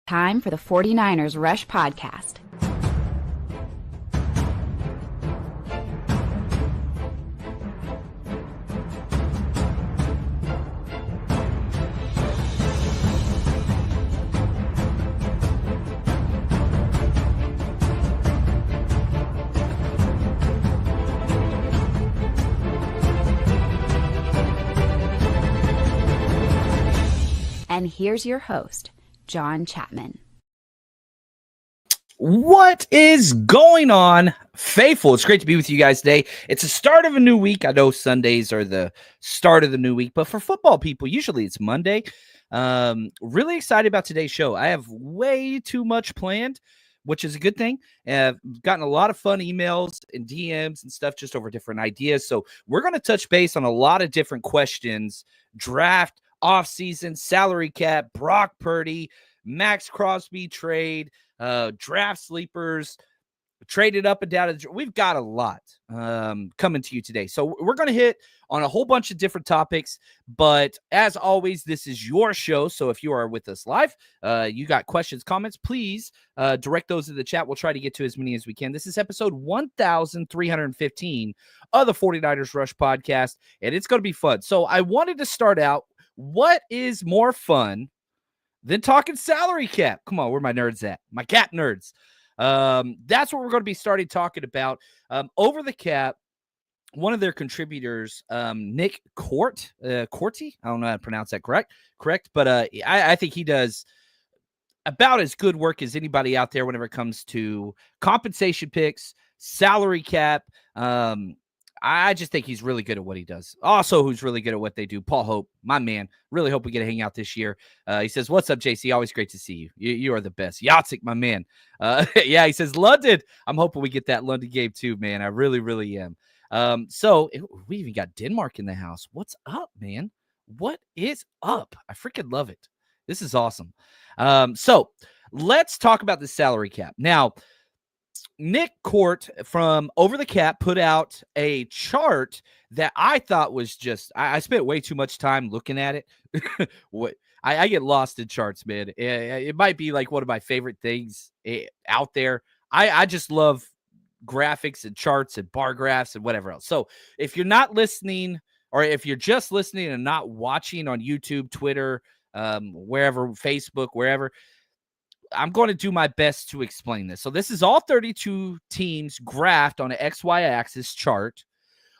Time for the 49ers Rush Podcast. And here's your host, John Chapman. What is going on, faithful? It's great to be with you guys today. It's the start of a new week. I know Sundays are the start of the new week, but for football people, usually it's Monday. Really excited about today's show. I have way too much planned, which is a good thing. I've gotten a lot of fun emails and DMs and stuff just over different ideas. So we're going to touch base on a lot of different questions: draft, offseason, salary cap, Brock Purdy, Max Crosby trade, draft sleepers, traded up and down. We've got a lot coming to you today. So we're going to hit on a whole bunch of different topics. But as always, this is your show. So if you are with us live, you got questions, comments, please direct those in the chat. We'll try to get to as many as we can. This is episode 1315 of the 49ers Rush Podcast, and it's going to be fun. So I wanted to start out, what is more fun than talking salary cap? Come on, where my nerds at? My cap nerds. That's what we're going to be starting talking about. Over the cap, one of their contributors, Nick Corti, I don't know how to pronounce that correct, but I think he does about as good work as anybody out there whenever it comes to compensation picks, salary cap. I just think he's really good at what he does. Also, who's really good at what they do, Paul Hope, my man. Really hope we get to hang out this year. He says, "What's up, JC? Always great to see you. You are the best." Yatsik, my man. Yeah, he says, "London." I'm hoping we get that London game too, man. I really, really am. So we even got Denmark in the house. What's up, man? What is up? I freaking love it. This is awesome. So let's talk about the salary cap. Now, Nick Court from Over the Cap put out a chart that I thought was just, I spent way too much time looking at it. I get lost in charts, man. It might be like one of my favorite things out there. I just love graphics and charts and bar graphs and whatever else. So if you're not listening, or if you're just listening and not watching on YouTube, Twitter, wherever, Facebook, wherever, I'm going to do my best to explain this. So this is all 32 teams graphed on an XY axis chart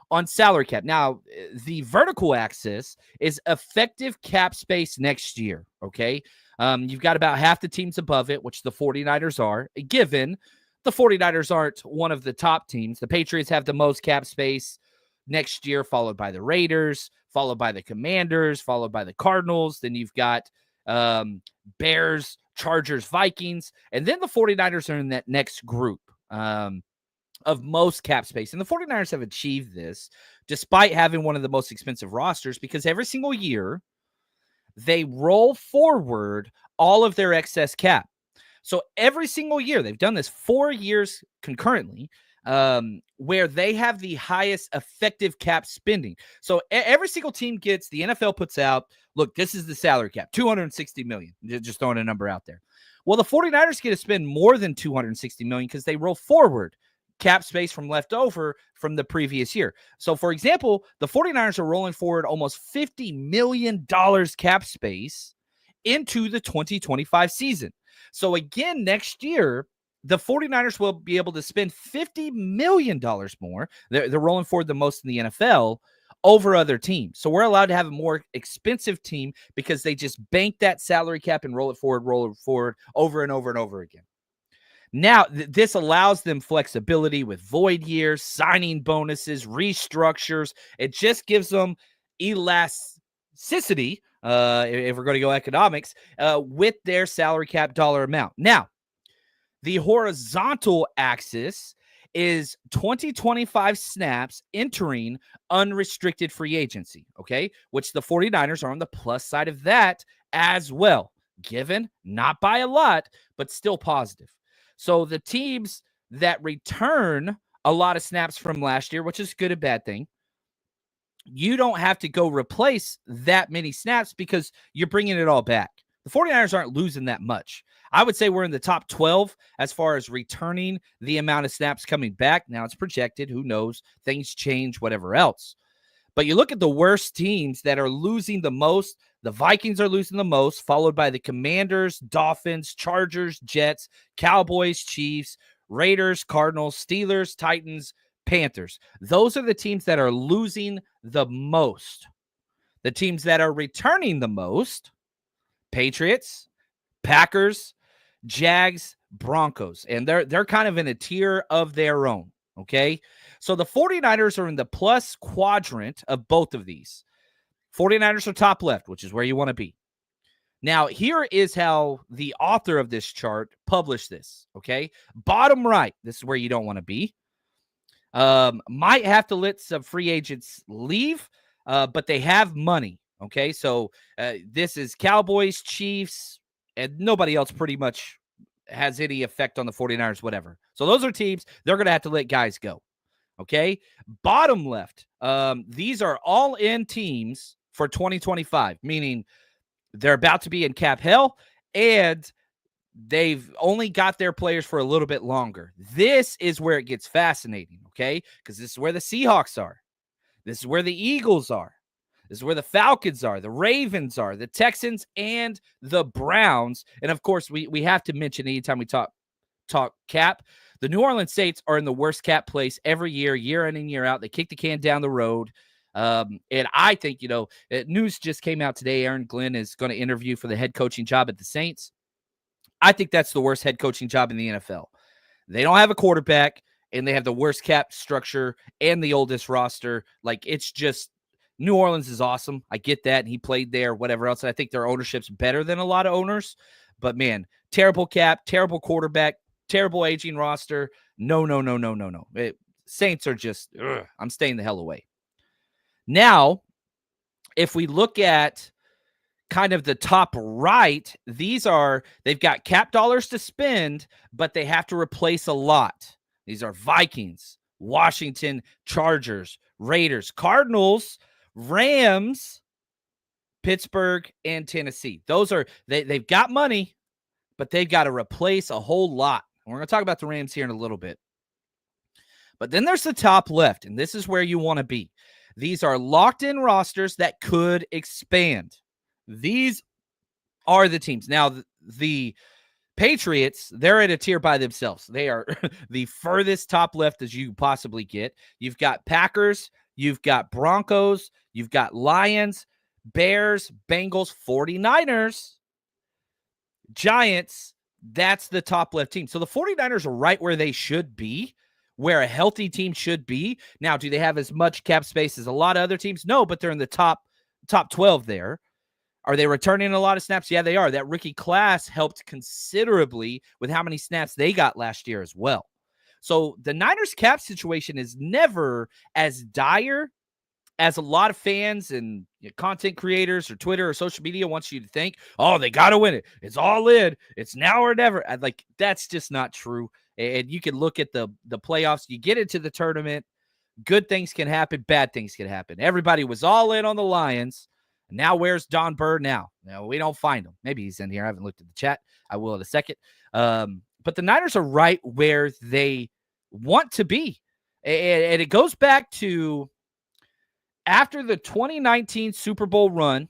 on salary cap. Now, the vertical axis is effective cap space next year, okay? You've got about half the teams above it, which the 49ers are, given the 49ers aren't one of the top teams. The Patriots have the most cap space next year, followed by the Raiders, followed by the Commanders, followed by the Cardinals. Then you've got Bears, Chargers, Vikings, and then the 49ers are in that next group of most cap space. And the 49ers have achieved this despite having one of the most expensive rosters, because every single year they roll forward all of their excess cap. So every single year, they've done this 4 years concurrently, where they have the highest effective cap spending. So every single team gets, the NFL puts out, look, this is the salary cap, $260 million, just throwing a number out there. Well, the 49ers get to spend more than $260 million because they roll forward cap space from left over from the previous year. So, for example, the 49ers are rolling forward almost $50 million cap space into the 2025 season. So, again, next year, the 49ers will be able to spend $50 million more. They're rolling forward the most in the NFL over other teams. So we're allowed to have a more expensive team because they just bank that salary cap and roll it forward over and over and over again. Now, this allows them flexibility with void years, signing bonuses, restructures. It just gives them elasticity, if we're going to go economics, with their salary cap dollar amount. Now, the horizontal axis is 2025 snaps entering unrestricted free agency, okay? Which the 49ers are on the plus side of that as well. Given, not by a lot, but still positive. So the teams that return a lot of snaps from last year, which is good and bad thing, you don't have to go replace that many snaps because you're bringing it all back. The 49ers aren't losing that much. I would say we're in the top 12 as far as returning the amount of snaps coming back. Now it's projected. Who knows? Things change, whatever else. But you look at the worst teams that are losing the most. The Vikings are losing the most, followed by the Commanders, Dolphins, Chargers, Jets, Cowboys, Chiefs, Raiders, Cardinals, Steelers, Titans, Panthers. Those are the teams that are losing the most. The teams that are returning the most, Patriots, Packers, Jags, Broncos. And they're kind of in a tier of their own, okay? So the 49ers are in the plus quadrant of both of these. 49ers are top left, which is where you want to be. Now, here is how the author of this chart published this, okay? Bottom right, this is where you don't want to be. Might have to let some free agents leave, but they have money, okay? So this is Cowboys, Chiefs, and nobody else pretty much has any effect on the 49ers, whatever. So those are teams, they're going to have to let guys go, okay? Bottom left, these are all-in teams for 2025, meaning they're about to be in cap hell, and they've only got their players for a little bit longer. This is where it gets fascinating, okay? Because this is where the Seahawks are. This is where the Eagles are. This is where the Falcons are, the Ravens are, the Texans, and the Browns. And, of course, we have to mention anytime we talk cap, the New Orleans Saints are in the worst cap place every year in and year out. They kick the can down the road. And I think, news just came out today. Aaron Glenn is going to interview for the head coaching job at the Saints. I think that's the worst head coaching job in the NFL. They don't have a quarterback, and they have the worst cap structure and the oldest roster. Like, it's just New Orleans is awesome. I get that, and he played there, whatever else. And I think their ownership's better than a lot of owners. But, man, terrible cap, terrible quarterback, terrible aging roster. No. Saints are just, I'm staying the hell away. Now, if we look at kind of the top right, they've got cap dollars to spend, but they have to replace a lot. These are Vikings, Washington, Chargers, Raiders, Cardinals, Rams, Pittsburgh, and Tennessee. They've got money, but they've got to replace a whole lot. We're going to talk about the Rams here in a little bit. But then there's the top left, and this is where you want to be. These are locked-in rosters that could expand. These are the teams. Now, the Patriots, they're at a tier by themselves. They are the furthest top left as you possibly get. You've got Packers, you've got Broncos, you've got Lions, Bears, Bengals, 49ers, Giants. That's the top left team. So the 49ers are right where they should be, where a healthy team should be. Now, do they have as much cap space as a lot of other teams? No, but they're in the top 12 there. Are they returning a lot of snaps? Yeah, they are. That rookie class helped considerably with how many snaps they got last year as well. So the Niners cap situation is never as dire as a lot of fans and content creators or Twitter or social media wants you to think. Oh, they got to win it. It's all in. It's now or never. That's just not true. And you can look at the playoffs. You get into the tournament, good things can happen, bad things can happen. Everybody was all in on the Lions. Now where's Don Burr now? Now we don't find him. Maybe he's in here. I haven't looked at the chat. I will in a second. But the Niners are right where they want to be. And it goes back to after the 2019 Super Bowl run,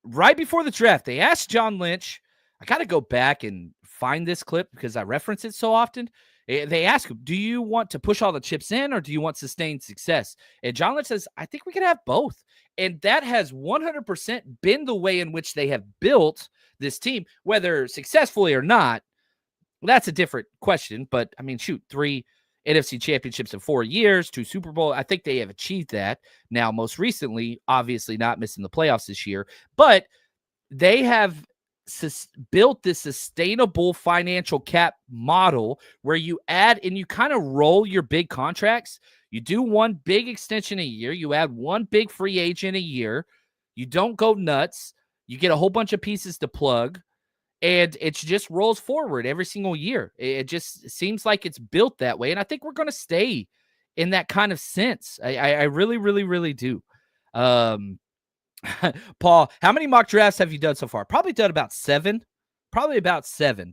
right before the draft, they asked John Lynch. I got to go back and find this clip because I reference it so often. They ask him, do you want to push all the chips in or do you want sustained success? And John Lynch says, I think we can have both. And that has 100% been the way in which they have built this team, whether successfully or not. That's a different question. But, 3 NFC championships in 4 years, 2 Super Bowl. I think they have achieved that. Now, most recently, obviously not missing the playoffs this year. But they have built this sustainable financial cap model where you add and you kind of roll your big contracts. You do one big extension a year. You add one big free agent a year. You don't go nuts. You get a whole bunch of pieces to plug, and it just rolls forward every single year. It just seems like it's built that way, and I think we're going to stay in that kind of sense. I really, really, really do. Paul, how many mock drafts have you done so far? Probably done about 7.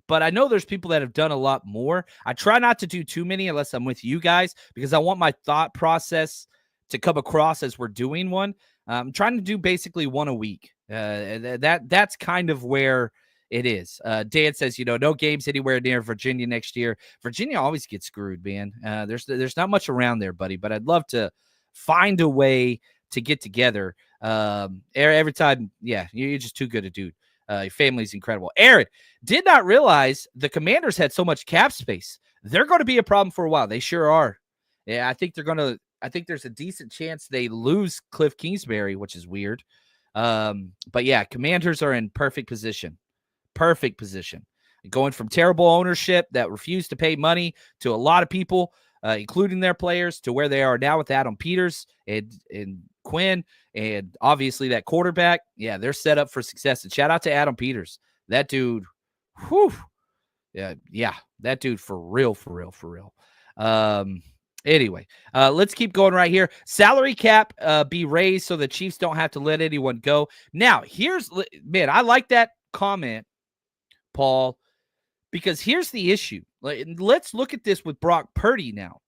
But I know there's people that have done a lot more. I try not to do too many unless I'm with you guys because I want my thought process to come across as we're doing one. I'm trying to do basically one a week. That's kind of where it is. Dan says, no games anywhere near Virginia next year. Virginia always gets screwed, man. There's not much around there, buddy, but I'd love to find a way to get together. Every time, you're just too good a dude. Your family's incredible. Aaron, did not realize the Commanders had so much cap space. They're going to be a problem for a while. They sure are. Yeah, I think there's a decent chance they lose Cliff Kingsbury, which is weird. But yeah, Commanders are in perfect position. Going from terrible ownership that refused to pay money to a lot of people, including their players, to where they are now with Adam Peters and Quinn, and obviously that quarterback. Yeah, they're set up for success. And shout out to Adam Peters. That dude, yeah, that dude for real. Anyway, let's keep going right here. Salary cap be raised so the Chiefs don't have to let anyone go. Now, I like that comment, Paul, because here's the issue. Let's look at this with Brock Purdy now.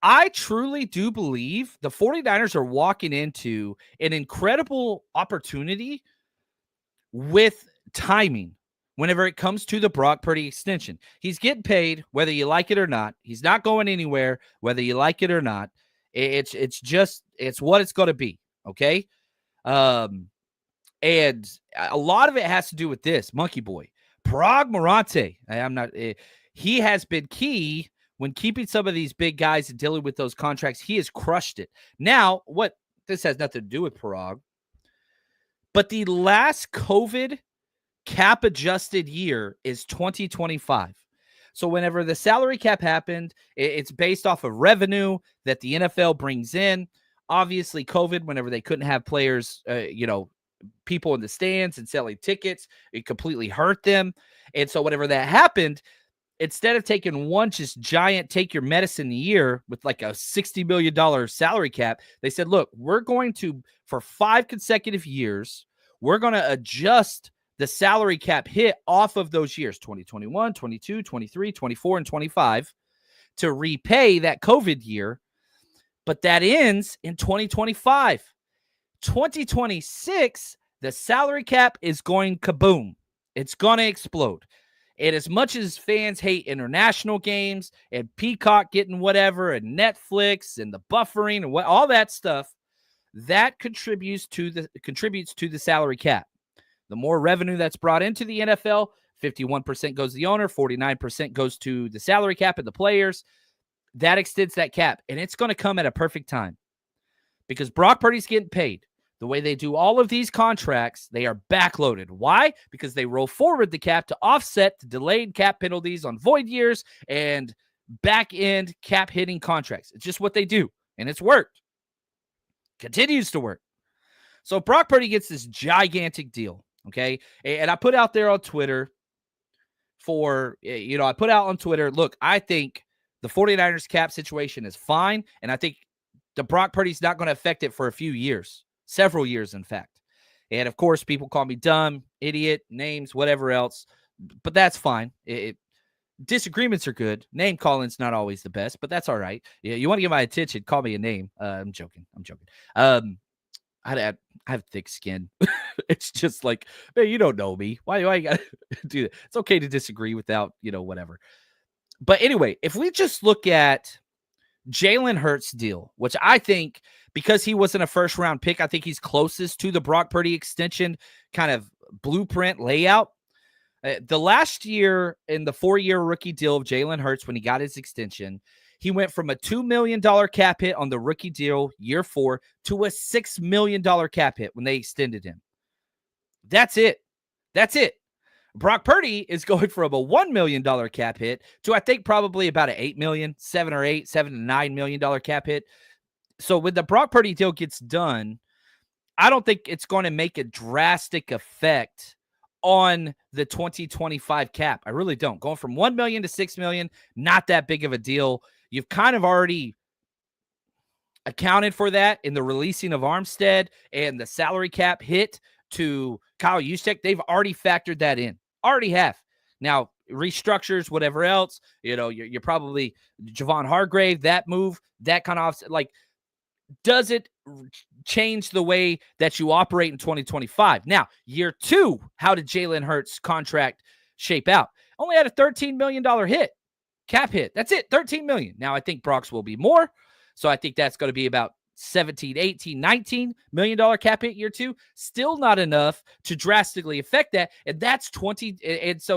I truly do believe the 49ers are walking into an incredible opportunity with timing whenever it comes to the Brock Purdy extension. He's getting paid whether you like it or not. He's not going anywhere whether you like it or not. It's what it's going to be, okay? And a lot of it has to do with this, Monkey Boy. Parag Marante. He has been key when keeping some of these big guys and dealing with those contracts. He has crushed it. Now, this has nothing to do with Parag, but the last COVID cap adjusted year is 2025. So whenever the salary cap happened, it's based off of revenue that the NFL brings in. Obviously, COVID, whenever they couldn't have players, people in the stands and selling tickets, it completely hurt them. And so whenever that happened, instead of taking one just giant take your medicine year with like a $60 million salary cap, they said, look, we're going to, for 5 consecutive years, we're going to adjust the salary cap hit off of those years, 2021, 22, 23, 24, and 25, to repay that COVID year. But that ends in 2025. 2026, the salary cap is going kaboom. It's going to explode. And as much as fans hate international games and Peacock getting whatever and Netflix and the buffering and all that stuff, that contributes to the salary cap. The more revenue that's brought into the NFL, 51% goes to the owner, 49% goes to the salary cap and the players. That extends that cap, and it's going to come at a perfect time because Brock Purdy's getting paid. The way they do all of these contracts, they are backloaded. Why? Because they roll forward the cap to offset the delayed cap penalties on void years and back-end cap-hitting contracts. It's just what they do, and it's worked. Continues to work. So Brock Purdy gets this gigantic deal, okay? And I put out there on Twitter look, I think the 49ers cap situation is fine, and I think the Brock Purdy's not going to affect it for a few years. Several years, in fact. And, of course, people call me dumb, idiot, names, whatever else. But that's fine. Disagreements are good. Name calling's not always the best, but that's all right. Yeah, you want to get my attention, call me a name. I'm joking. I have thick skin. It's just like, man, you don't know me. Why you got to do that? It's okay to disagree without, whatever. But anyway, if we just look at Jalen Hurts' deal, which I think, because he wasn't a first-round pick, I think he's closest to the Brock Purdy extension kind of blueprint layout. The last year in the 4-year rookie deal of Jalen Hurts, when he got his extension, he went from a $2 million cap hit on the rookie deal year 4 to a $6 million cap hit when they extended him. That's it. Brock Purdy is going from a $1 million cap hit to, I think, probably about an $8 million, $7 to $9 million cap hit. So when the Brock Purdy deal gets done, I don't think it's going to make a drastic effect on the 2025 cap. I really don't. Going from $1 million to $6 million, not that big of a deal. You've kind of already accounted for that in the releasing of Armstead and the salary cap hit to Kyle Juszczyk. They've already factored that in. Already have. Now, restructures, whatever else, you're probably Javon Hargrave, that move, that kind of, like, does it change the way that you operate in 2025? Now, year 2, how did Jalen Hurts' contract shape out? Only had a $13 million hit, cap hit. That's it, $13 million. Now, I think Brock's will be more. So I think that's going to be about $17, $18, $19 million cap hit year 2. Still not enough to drastically affect that. And that's 20.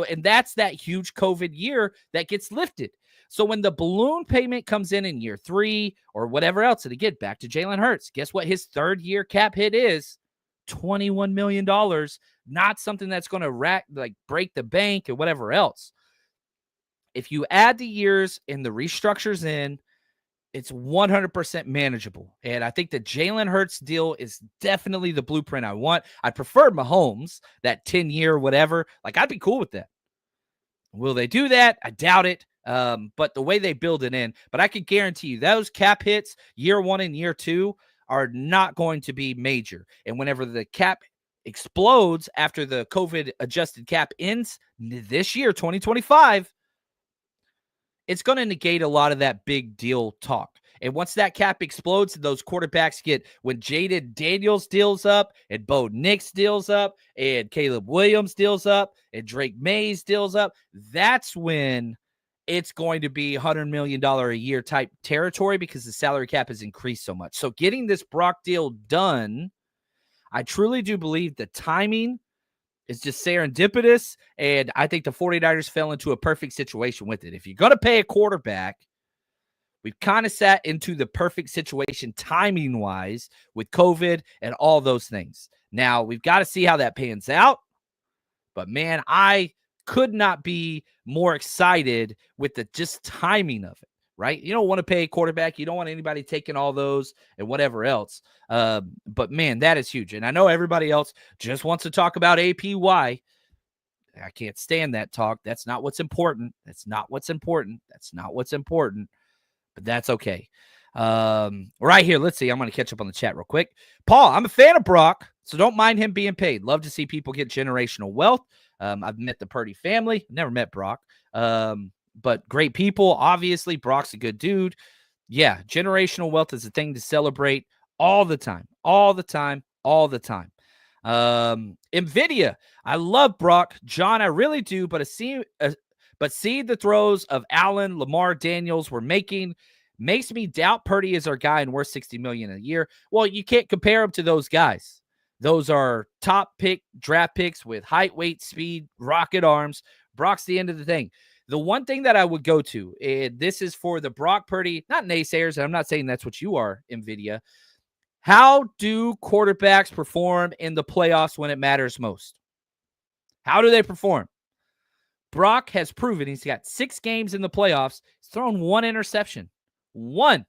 And that's that huge COVID year that gets lifted. So when the balloon payment comes in year 3 or whatever else, and again, back to Jalen Hurts, guess what his third year cap hit is? $21 million. Not something that's going to break the bank or whatever else. If you add the years and the restructures in, it's 100% manageable. And I think the Jalen Hurts deal is definitely the blueprint I want. I prefer Mahomes, that 10-year whatever. Like, I'd be cool with that. Will they do that? I doubt it. But the way they build it in, but I can guarantee you those cap hits year 1 and year 2 are not going to be major. And whenever the cap explodes after the COVID adjusted cap ends this year, 2025, it's going to negate a lot of that big deal talk. And once that cap explodes, those quarterbacks when Jaden Daniels deals up and Bo Nix deals up and Caleb Williams deals up and Drake Mays deals up, that's when it's going to be $100 million a year type territory because the salary cap has increased so much. So getting this Brock deal done, I truly do believe the timing is just serendipitous, and I think the 49ers fell into a perfect situation with it. If you're going to pay a quarterback, we've kind of sat into the perfect situation timing-wise with COVID and all those things. Now, we've got to see how that pans out, but, man, I could not be more excited with the just timing of it, right? You don't want to pay a quarterback. You don't want anybody taking all those and whatever else. But, man, that is huge. And I know everybody else just wants to talk about APY. I can't stand that talk. That's not what's important. That's not what's important. That's not what's important. But that's okay. Right here, let's see. I'm going to catch up on the chat real quick. Paul, I'm a fan of Brock, so don't mind him being paid. Love to see people get generational wealth. I've met the Purdy family. Never met Brock. But great people. Obviously, Brock's a good dude. Yeah, generational wealth is a thing to celebrate all the time. All the time. All the time. NVIDIA. I love Brock. John, I really do. But see the throws of Allen, Lamar, Daniels were making makes me doubt Purdy is our guy and worth $60 million a year. Well, you can't compare him to those guys. Those are top pick draft picks with height, weight, speed, rocket arms. Brock's the end of the thing. The one thing that I would go to, and this is for the Brock Purdy, not naysayers, and I'm not saying that's what you are, NVIDIA. How do quarterbacks perform in the playoffs when it matters most? How do they perform? Brock has proven he's got 6 games in the playoffs. He's thrown 1 interception. One.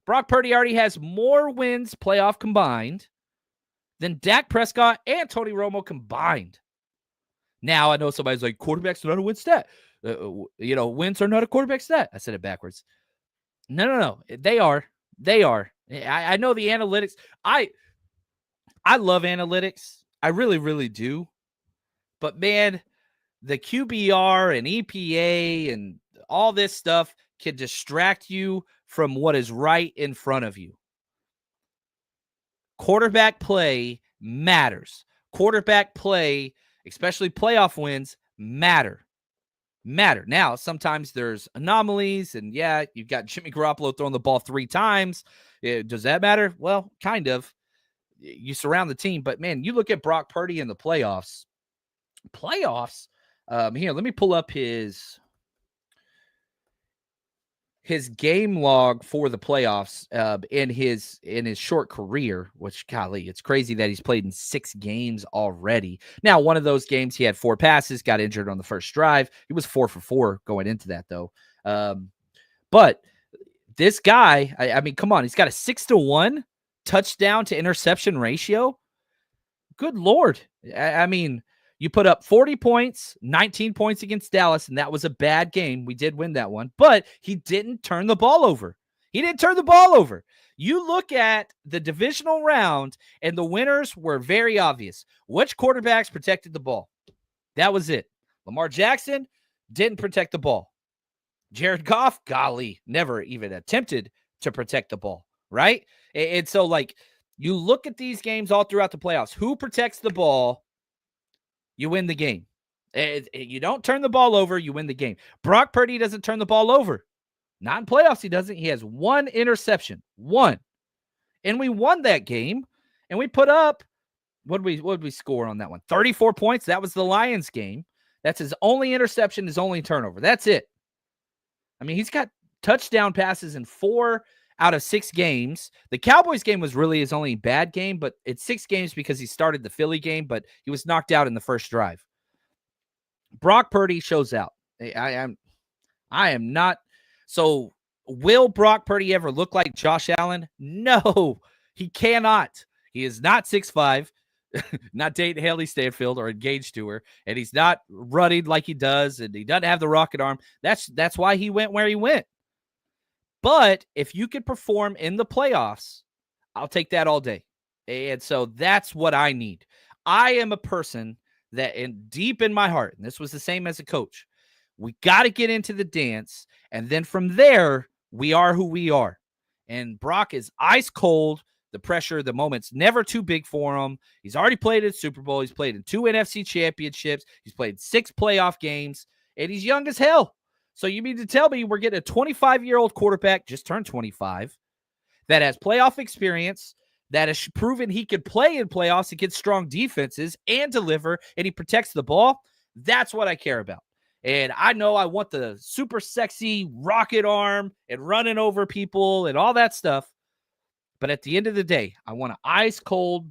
Brock Purdy already has more wins playoff combined than Dak Prescott and Tony Romo combined. Now, I know somebody's like, quarterbacks are not a win stat. Wins are not a quarterback stat. I said it backwards. No. They are. I know the analytics. I love analytics. I really, really do. But, man, the QBR and EPA and all this stuff can distract you from what is right in front of you. Quarterback play matters. Quarterback play, especially playoff wins, matter. Now, sometimes there's anomalies, and yeah, you've got Jimmy Garoppolo throwing the ball 3 times. Does that matter? Well, kind of. You surround the team, but man, you look at Brock Purdy in the playoffs. Here, let me pull up his game log for the playoffs in his short career, which, golly, it's crazy that he's played in 6 games already. Now, one of those games, he had 4 passes, got injured on the first drive. He was 4 for 4 going into that, though. But this guy, I mean, come on, he's got a 6-to-1 touchdown to interception ratio. Good Lord. I mean, you put up 40 points, 19 points against Dallas, and that was a bad game. We did win that one, but he didn't turn the ball over. He didn't turn the ball over. You look at the divisional round, and the winners were very obvious. Which quarterbacks protected the ball? That was it. Lamar Jackson didn't protect the ball. Jared Goff, golly, never even attempted to protect the ball, right? And so, like, you look at these games all throughout the playoffs. Who protects the ball, you win the game. You don't turn the ball over, you win the game. Brock Purdy doesn't turn the ball over. Not in playoffs, he doesn't. He has one interception. One. And we won that game, and we put up, what did we score on that one? 34 points. That was the Lions game. That's his only interception, his only turnover. That's it. I mean, he's got touchdown passes in 4 out of 6 games. The Cowboys game was really his only bad game, but it's 6 games because he started the Philly game, but he was knocked out in the first drive. Brock Purdy shows out. I am not. So will Brock Purdy ever look like Josh Allen? No, he cannot. He is not 6'5", not dating Haley Stanfield or engaged to her, and he's not running like he does, and he doesn't have the rocket arm. That's why he went where he went. But if you could perform in the playoffs, I'll take that all day. And so that's what I need. I am a person that deep in my heart, and this was the same as a coach, we got to get into the dance, and then from there, we are who we are. And Brock is ice cold. The pressure, the moment's never too big for him. He's already played at Super Bowl. He's played in 2 NFC championships. He's played 6 playoff games, and he's young as hell. So you mean to tell me we're getting a 25-year-old quarterback, just turned 25, that has playoff experience, that has proven he could play in playoffs against strong defenses and deliver, and he protects the ball? That's what I care about. And I know I want the super sexy rocket arm and running over people and all that stuff. But at the end of the day, I want an ice-cold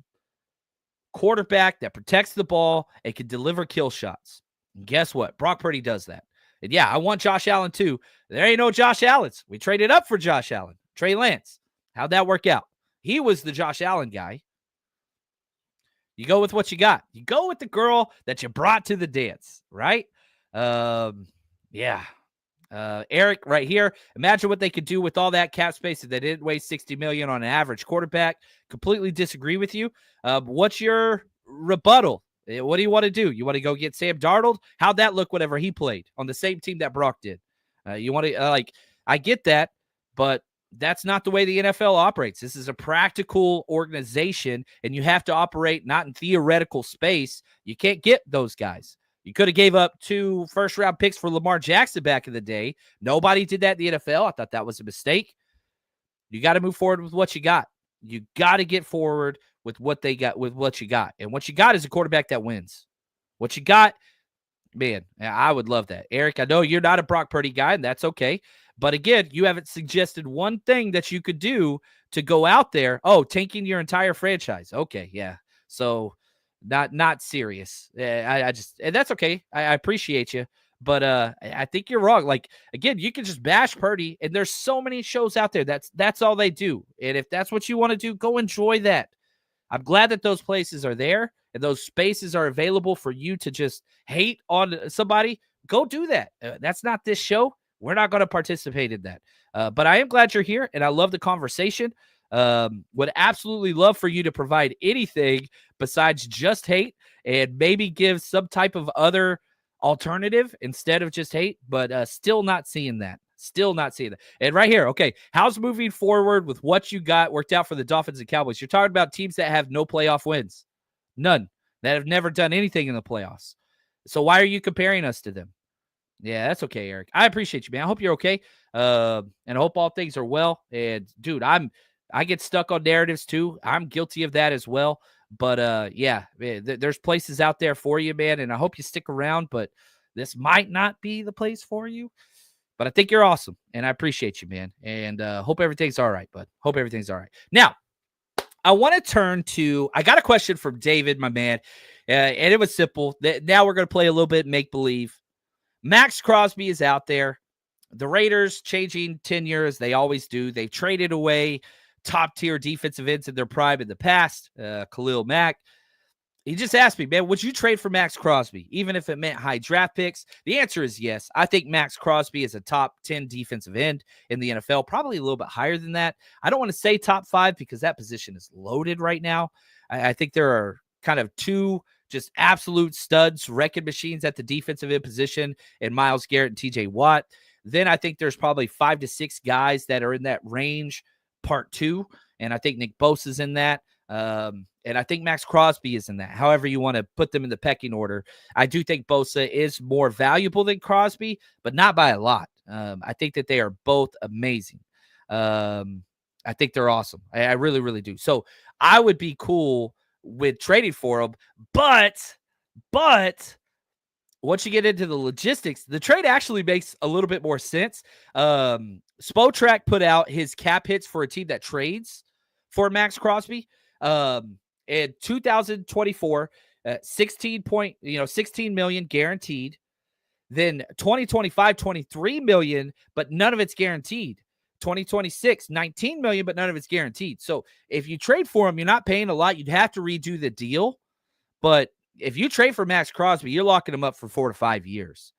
quarterback that protects the ball and can deliver kill shots. And guess what? Brock Purdy does that. And yeah, I want Josh Allen too. There ain't no Josh Allens. We traded up for Josh Allen. Trey Lance. How'd that work out? He was the Josh Allen guy. You go with what you got. You go with the girl that you brought to the dance, right? Yeah. Eric right here. Imagine what they could do with all that cap space if they didn't waste $60 million on an average quarterback. Completely disagree with you. What's your rebuttal? What do you want to do? You want to go get Sam Darnold? How'd that look whenever he played on the same team that Brock did? You want to I get that, but that's not the way the NFL operates. This is a practical organization, and you have to operate not in theoretical space. You can't get those guys. You could have gave up 2 first-round picks for Lamar Jackson back in the day. Nobody did that in the NFL. I thought that was a mistake. You got to move forward with what you got. You got to get forward with what they got, with what you got. And what you got is a quarterback that wins. What you got, man, I would love that. Eric, I know you're not a Brock Purdy guy, and that's okay. But again, you haven't suggested one thing that you could do to go out there. Oh, tanking your entire franchise. Okay, yeah. So not serious. I just, and that's okay. I appreciate you, but I think you're wrong. Like, again, you can just bash Purdy, and there's so many shows out there. That's all they do. And if that's what you want to do, go enjoy that. I'm glad that those places are there and those spaces are available for you to just hate on somebody. Go do that. That's not this show. We're not going to participate in that. But I am glad you're here, and I love the conversation. Would absolutely love for you to provide anything besides just hate, and maybe give some type of other alternative instead of just hate, but still not seeing that. Still not seeing that. And right here, okay, how's moving forward with what you got worked out for the Dolphins and Cowboys? You're talking about teams that have no playoff wins. None. That have never done anything in the playoffs. So why are you comparing us to them? Yeah, that's okay, Eric. I appreciate you, man. I hope you're okay. And I hope all things are well. And dude, I get stuck on narratives too. I'm guilty of that as well. But yeah, man, there's places out there for you, man. And I hope you stick around, but this might not be the place for you. But I think you're awesome, and I appreciate you, man. And hope everything's all right, bud. Hope everything's all right. Now, I want to turn to, I got a question from David, my man, and it was simple. Now we're going to play a little bit make-believe. Max Crosby is out there. The Raiders changing tenure as they always do. They've traded away top-tier defensive ends in their prime in the past, Khalil Mack. He just asked me, man, would you trade for Max Crosby, even if it meant high draft picks? The answer is yes. I think Max Crosby is a top 10 defensive end in the NFL, probably a little bit higher than that. I don't want to say top 5 because that position is loaded right now. I think there are kind of two just absolute studs, wrecking machines at the defensive end position in Myles Garrett and TJ Watt. Then I think there's probably 5 to 6 guys that are in that range, part 2. And I think Nick Bosa's in that. And I think Max Crosby is in that, however you want to put them in the pecking order. I do think Bosa is more valuable than Crosby, but not by a lot. I think that they are both amazing. I think they're awesome. I really, really do. So I would be cool with trading for them, but once you get into the logistics, the trade actually makes a little bit more sense. Spotrac put out his cap hits for a team that trades for Max Crosby. In 2024, 16 million guaranteed. Then 2025, 23 million, but none of it's guaranteed. 2026, 19 million, but none of it's guaranteed. So if you trade for him, you're not paying a lot. You'd have to redo the deal. But if you trade for Max Crosby, you're locking him up for 4 to 5 years.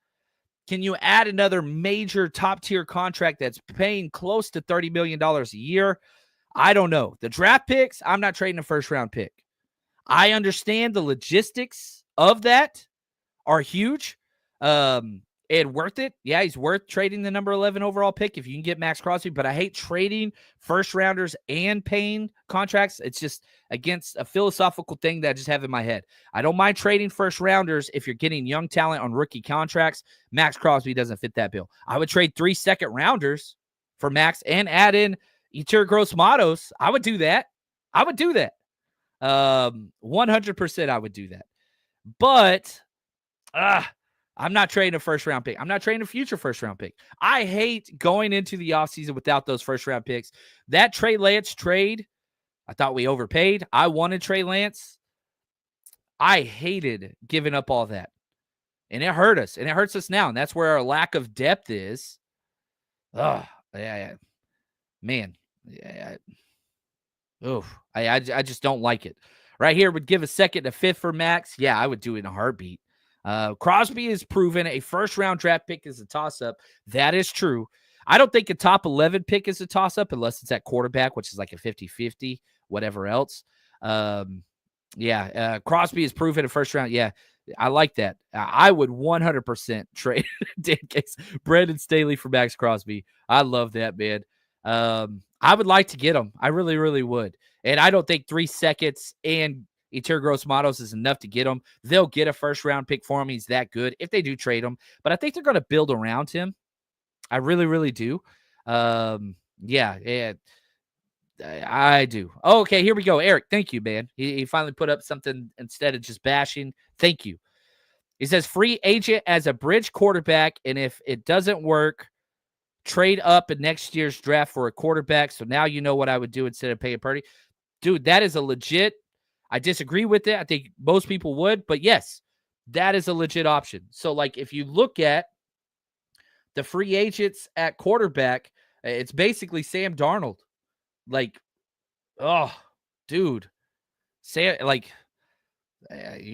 Can you add another major top-tier contract that's paying close to $30 million a year? I don't know. The draft picks, I'm not trading a first-round pick. I understand the logistics of that are huge and worth it. Yeah, he's worth trading the number 11 overall pick if you can get Max Crosby, but I hate trading first-rounders and paying contracts. It's just against a philosophical thing that I just have in my head. I don't mind trading first-rounders if you're getting young talent on rookie contracts. Max Crosby doesn't fit that bill. I would trade 3 second-rounders for Max and add in Yetur Gross-Matos. I would do that. 100% I would do that. But I'm not trading a first-round pick. I'm not trading a future first-round pick. I hate going into the offseason without those first-round picks. That Trey Lance trade, I thought we overpaid. I wanted Trey Lance. I hated giving up all that. And it hurt us. And it hurts us now. And that's where our lack of depth is. Man. I just don't like it. Right here would give a second, a fifth for Max. Yeah, I would do it in a heartbeat. Crosby has proven a first-round draft pick is a toss-up. That is true. I don't think a top 11 pick is a toss-up unless it's at quarterback, which is like a 50-50, whatever else. Crosby has proven a first-round. Yeah, I like that. I would 100% trade Dan Case, Brandon Staley for Max Crosby. I love that, man. I would like to get him. I really, really would. And I don't think 3 seconds and Yetur Gross-Matos is enough to get him. They'll get a first-round pick for him. He's that good if they do trade him. But I think they're going to build around him. I really, really do. I do. Oh, okay, here we go. Eric, thank you, man. He finally put up something instead of just bashing. Thank you. He says, free agent as a bridge quarterback, and if it doesn't work, trade up in next year's draft for a quarterback. So now you know what I would do instead of paying Purdy. Dude, that is a legit. I disagree with it. I think most people would, but yes, that is a legit option. So, like, if you look at the free agents at quarterback, it's basically Sam Darnold. Like, oh, dude. You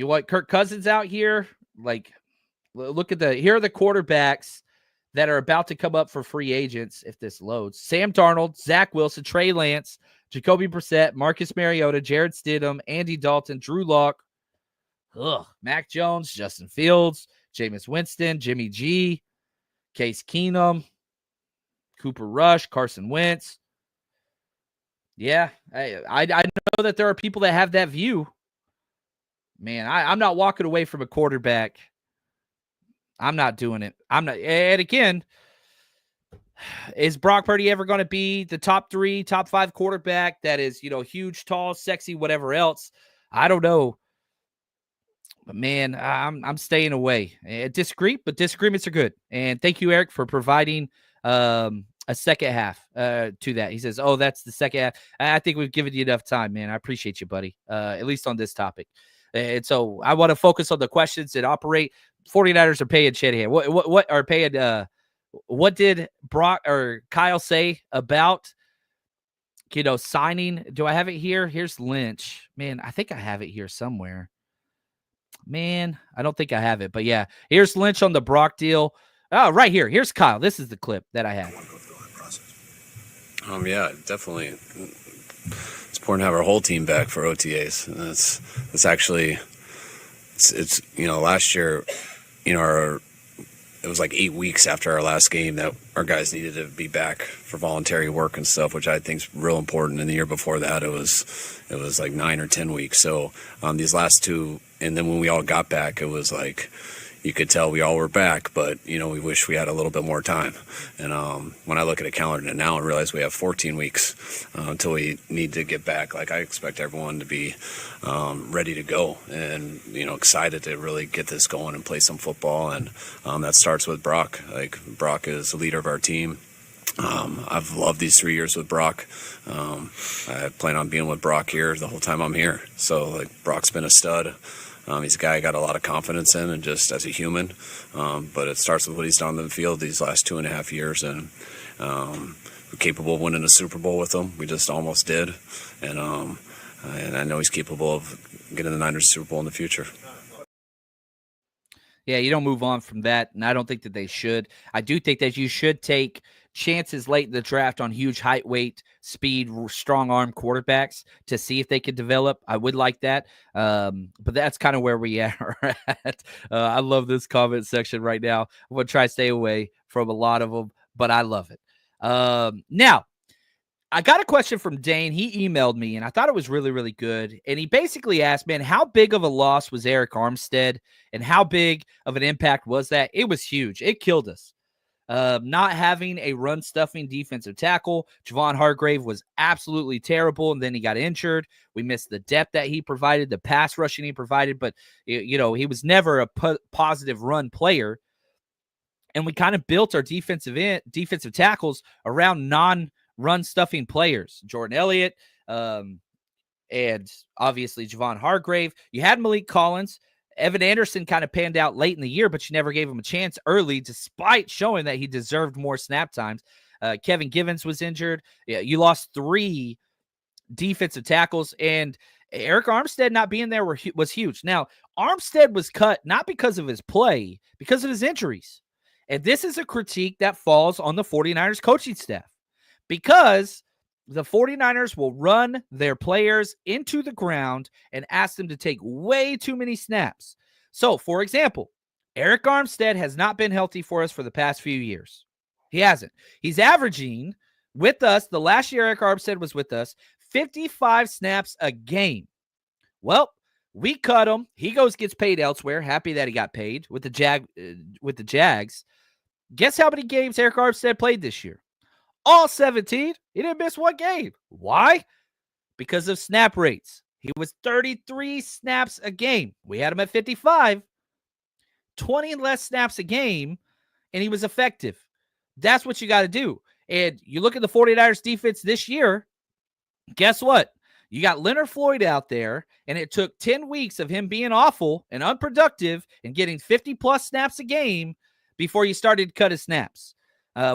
want Kirk Cousins out here? Like, look at here are the quarterbacks that are about to come up for free agents if this loads. Sam Darnold, Zach Wilson, Trey Lance, Jacoby Brissett, Marcus Mariota, Jared Stidham, Andy Dalton, Drew Lock, Mac Jones, Justin Fields, Jameis Winston, Jimmy G, Case Keenum, Cooper Rush, Carson Wentz. Yeah, I know that there are people that have that view. Man, I'm not walking away from a quarterback. I'm not doing it. I'm not. And again, is Brock Purdy ever going to be the top 3, top 5 quarterback that is, huge, tall, sexy, whatever else? I don't know. But man, I'm staying away. Disagree, but disagreements are good. And thank you, Eric, for providing a second half to that. He says, oh, that's the second half. I think we've given you enough time, man. I appreciate you, buddy, at least on this topic. And so I want to focus on the questions that operate. 49ers are paying Shanahan. What are paying? What did Brock or Kyle say about, signing? Do I have it here? Here's Lynch. Man, I think I have it here somewhere. Man, I don't think I have it. But yeah, here's Lynch on the Brock deal. Oh, right here. Here's Kyle. This is the clip that I had. Yeah, definitely. It's important to have our whole team back for OTAs. And it's actually, last year, it was like 8 weeks after our last game that our guys needed to be back for voluntary work and stuff, which I think is real important. And the year before that, it was like 9 or 10 weeks. So these last two, and then when we all got back, it was like you could tell we all were back, but we wish we had a little bit more time. And when I look at a calendar now and realize we have 14 weeks until we need to get back, like I expect everyone to be ready to go and excited to really get this going and play some football. And that starts with Brock. Like Brock is the leader of our team. I've loved these 3 years with Brock. I plan on being with Brock here the whole time I'm here. So like Brock's been a stud. He's a guy I got a lot of confidence in, and just as a human. But it starts with what he's done in the field these last 2.5 years, and we're capable of winning a Super Bowl with him. We just almost did, and I know he's capable of getting the Niners Super Bowl in the future. Yeah, you don't move on from that, and I don't think that they should. I do think that you should take chances late in the draft on huge height, weight, speed, strong arm quarterbacks to see if they could develop. I would like that, but that's kind of where we are at. I love this comment section right now. I'm going to try to stay away from a lot of them, but I love it. Now, I got a question from Dane. He emailed me, and I thought it was really, really good. And he basically asked, man, how big of a loss was Eric Armstead, and how big of an impact was that? It was huge. It killed us. Not having a run-stuffing defensive tackle. Javon Hargrave was absolutely terrible, and then he got injured. We missed the depth that he provided, the pass rushing he provided, but, he was never a positive run player. And we kind of built our defensive tackles around non-run stuffing players. Jordan Elliott, and obviously Javon Hargrave. You had Malik Collins. Evan Anderson kind of panned out late in the year, but you never gave him a chance early, despite showing that he deserved more snap times. Kevin Givens was injured. Yeah, you lost 3 defensive tackles, and Eric Armstead not being there was huge. Now, Armstead was cut not because of his play, because of his injuries. And this is a critique that falls on the 49ers coaching staff, because the 49ers will run their players into the ground and ask them to take way too many snaps. So, for example, Eric Armstead has not been healthy for us for the past few years. He hasn't. He's averaging with us, the last year Eric Armstead was with us, 55 snaps a game. Well, we cut him. He gets paid elsewhere. Happy that he got paid with the Jags. Guess how many games Eric Armstead played this year? All 17. He didn't miss one game. Why? Because of snap rates. He was 33 snaps a game. We had him at 55. 20 less snaps a game, and he was effective. That's what you got to do. And you look at the 49ers defense this year, guess what? You got Leonard Floyd out there, and it took 10 weeks of him being awful and unproductive and getting 50-plus snaps a game before you started to cut his snaps.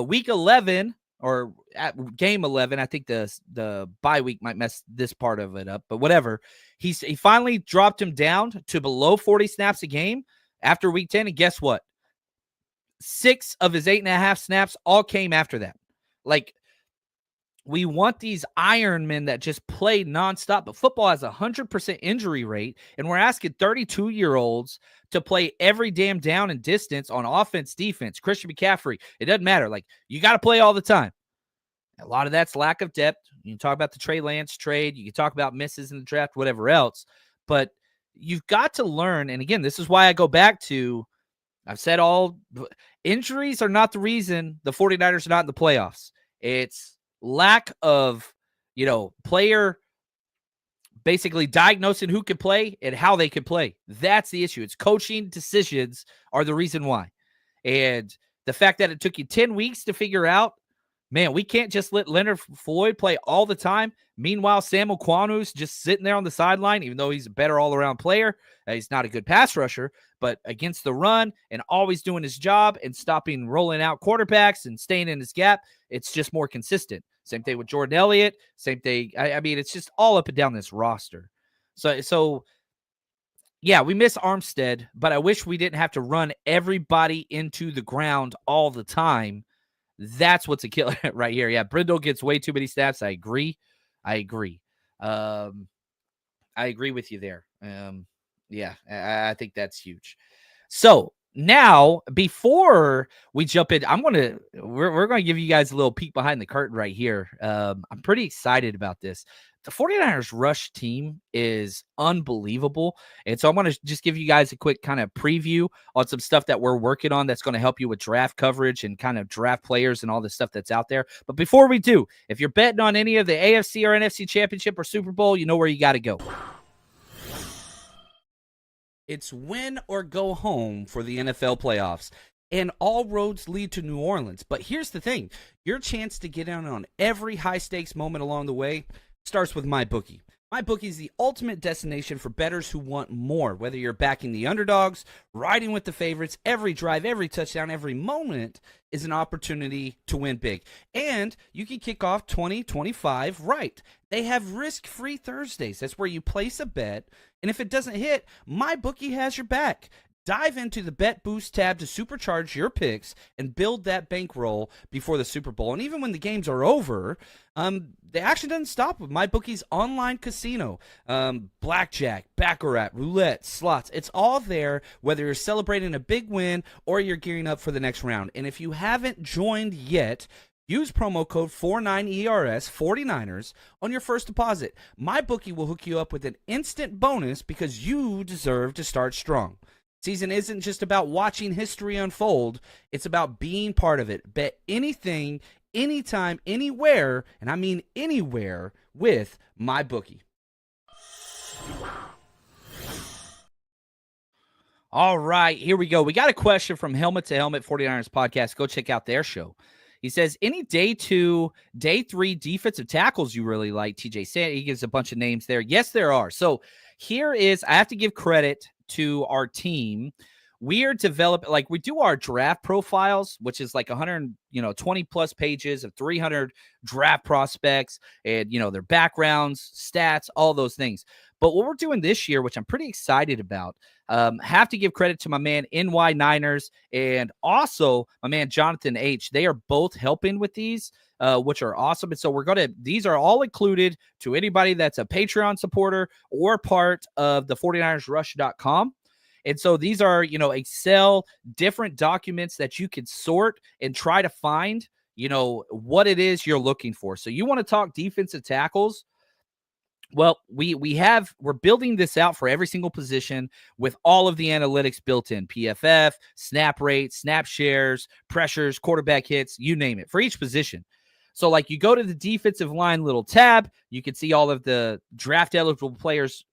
Week 11, or at game 11, I think the bye week might mess this part of it up, but whatever. He finally dropped him down to below 40 snaps a game after week 10, and guess what? 6 of his 8.5 snaps all came after that. Like, we want these Ironmen that just play nonstop, but football has a 100% injury rate, and we're asking 32-year-olds to play every damn down and distance on offense, defense. Christian McCaffrey, it doesn't matter. Like, you got to play all the time. A lot of that's lack of depth. You can talk about the Trey Lance trade. You can talk about misses in the draft, whatever else. But you've got to learn, and again, this is why I go back to, I've said injuries are not the reason the 49ers are not in the playoffs. It's lack of, player basically diagnosing who can play and how they can play. That's the issue. It's coaching decisions are the reason why. And the fact that it took you 10 weeks to figure out, man, we can't just let Leonard Floyd play all the time. Meanwhile, Sam Okwanu's just sitting there on the sideline, even though he's a better all-around player. He's not a good pass rusher, but against the run and always doing his job and stopping rolling out quarterbacks and staying in his gap, it's just more consistent. Same thing with Jordan Elliott. Same thing. I mean, it's just all up and down this roster. So Yeah, we miss Armstead, but I wish we didn't have to run everybody into the ground all the time. That's what's a killer right here. Yeah, Brindle gets way too many snaps. I agree. I agree with you there. Yeah, I think that's huge. So now, before we jump in, we're gonna give you guys a little peek behind the curtain right here. I'm pretty excited about this. The 49ers rush team is unbelievable. And so I want to just give you guys a quick kind of preview on some stuff that we're working on that's going to help you with draft coverage and kind of draft players and all the stuff that's out there. But before we do, if you're betting on any of the AFC or NFC Championship or Super Bowl, you know where you got to go. It's win or go home for the NFL playoffs. And all roads lead to New Orleans. But here's the thing. Your chance to get in on every high-stakes moment along the way starts with MyBookie. MyBookie is the ultimate destination for bettors who want more. Whether you're backing the underdogs, riding with the favorites, every drive, every touchdown, every moment is an opportunity to win big. And you can kick off 2025 right. They have risk-free Thursdays. That's where you place a bet, and if it doesn't hit, MyBookie has your back. Dive into the Bet Boost tab to supercharge your picks and build that bankroll before the Super Bowl. And even when the games are over, the action doesn't stop with MyBookie's online casino. Blackjack, baccarat, roulette, slots. It's all there, whether you're celebrating a big win or you're gearing up for the next round. And if you haven't joined yet, use promo code 49ERS, 49ers, on your first deposit. MyBookie will hook you up with an instant bonus because you deserve to start strong. Season isn't just about watching history unfold. It's about being part of it. Bet anything, anytime, anywhere, and I mean anywhere, with MyBookie. All right, here we go. We got a question from Helmet to Helmet 49ers podcast. Go check out their show. He says, any day 2, day 3 defensive tackles you really like? TJ said he gives a bunch of names there. Yes, there are. So here is, I have to give credit to our team. We are developing, like we do our draft profiles, which is like 120 plus pages of 300 draft prospects and, their backgrounds, stats, all those things. But what we're doing this year, which I'm pretty excited about, have to give credit to my man NY Niners and also my man Jonathan H. They are both helping with these, which are awesome. And so these are all included to anybody that's a Patreon supporter or part of the 49ersrush.com. And so these are, Excel, different documents that you can sort and try to find, what it is you're looking for. So you want to talk defensive tackles? Well, we're building this out for every single position with all of the analytics built in: PFF, snap rate, snap shares, pressures, quarterback hits, you name it, for each position. So like you go to the defensive line little tab, you can see all of the draft eligible players,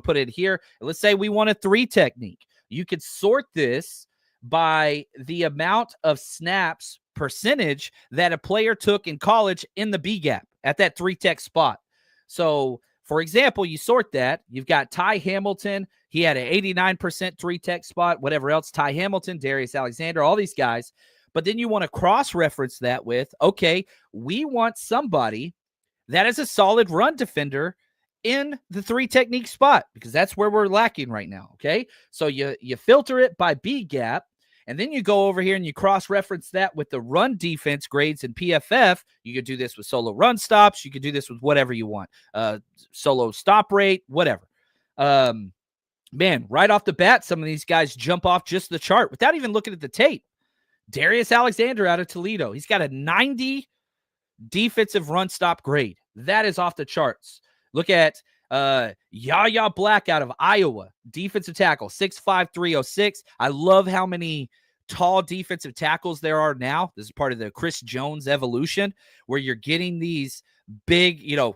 put it here. Let's say we want a 3 technique. You could sort this by the amount of snaps percentage that a player took in college in the B gap at that 3 tech spot. So for example, you sort that. You've got Ty Hamilton. He had an 89% 3 tech spot, whatever else. Ty Hamilton, Darius Alexander, all these guys. But then you want to cross-reference that with, okay, we want somebody that is a solid run defender in the 3 technique spot, because that's where we're lacking right now, okay? So you filter it by B gap, and then you go over here and you cross-reference that with the run defense grades in PFF. You could do this with solo run stops. You could do this with whatever you want. Solo stop rate, whatever. Man, right off the bat, some of these guys jump off just the chart without even looking at the tape. Darius Alexander out of Toledo. He's got a 90 defensive run stop grade. That is off the charts. Look at Yahya Black out of Iowa, defensive tackle, 6'5", 306. I love how many tall defensive tackles there are now. This is part of the Chris Jones evolution, where you're getting these big, 6'5",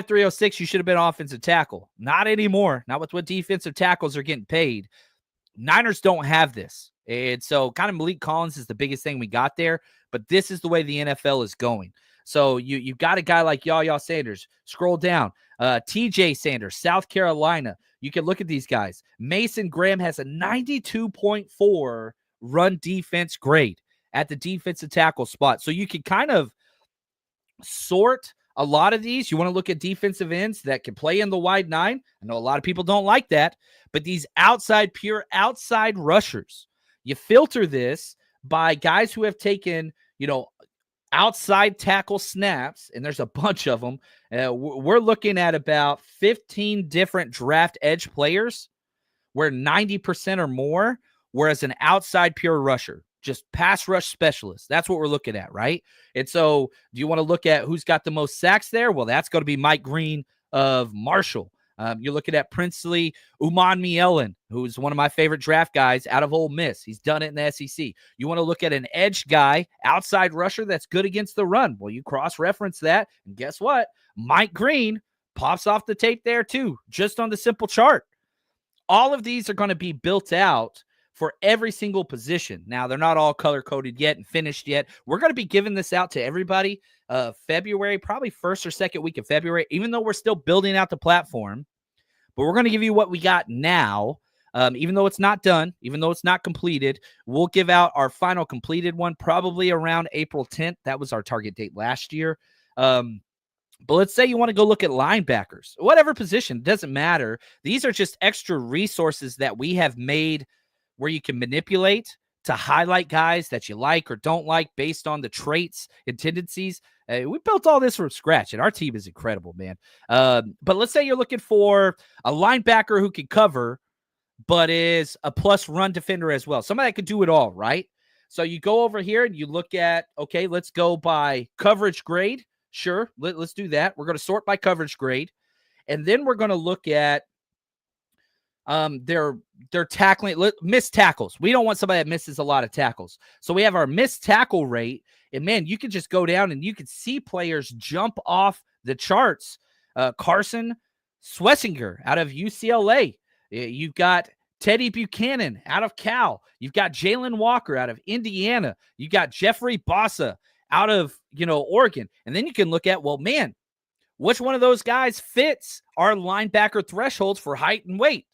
306, you should have been offensive tackle. Not anymore. Not with what defensive tackles are getting paid. Niners don't have this. And so kind of Malik Collins is the biggest thing we got there, but this is the way the NFL is going. So you've got a guy like Yahya Sanders. Scroll down. TJ Sanders, South Carolina. You can look at these guys. Mason Graham has a 92.4 run defense grade at the defensive tackle spot. So you can kind of sort a lot of these, you want to look at defensive ends that can play in the wide nine. I know a lot of people don't like that, but these pure outside rushers, you filter this by guys who have taken, outside tackle snaps, and there's a bunch of them. We're looking at about 15 different draft edge players where 90% or more were as an outside pure rusher, just pass rush specialist. That's what we're looking at, right? And so do you want to look at who's got the most sacks there? Well, that's going to be Mike Green of Marshall. You're looking at Princely Umanmielen, who's one of my favorite draft guys out of Ole Miss. He's done it in the SEC. You want to look at an edge guy, outside rusher that's good against the run. Well, you cross-reference that, and guess what? Mike Green pops off the tape there too, just on the simple chart. All of these are going to be built out for every single position. Now, they're not all color-coded yet and finished yet. We're going to be giving this out to everybody February, probably first or second week of February, even though we're still building out the platform. But we're going to give you what we got now, even though it's not done, even though it's not completed. We'll give out our final completed one probably around April 10th. That was our target date last year. But let's say you want to go look at linebackers, whatever position, doesn't matter. These are just extra resources that we have made where you can manipulate to highlight guys that you like or don't like based on the traits and tendencies. We built all this from scratch, and our team is incredible, man. But let's say you're looking for a linebacker who can cover, but is a plus run defender as well. Somebody that could do it all, right? So you go over here and you look at, okay, let's go by coverage grade. Sure, let's do that. We're going to sort by coverage grade. And then we're going to look at their tackling, missed tackles. We don't want somebody that misses a lot of tackles. So we have our missed tackle rate. And, man, you can just go down and you can see players jump off the charts. Carson Swessinger out of UCLA. You've got Teddy Buchanan out of Cal. You've got Jalen Walker out of Indiana. You got Jeffrey Bossa out of, Oregon. And then you can look at, well, man, which one of those guys fits our linebacker thresholds for height and weight?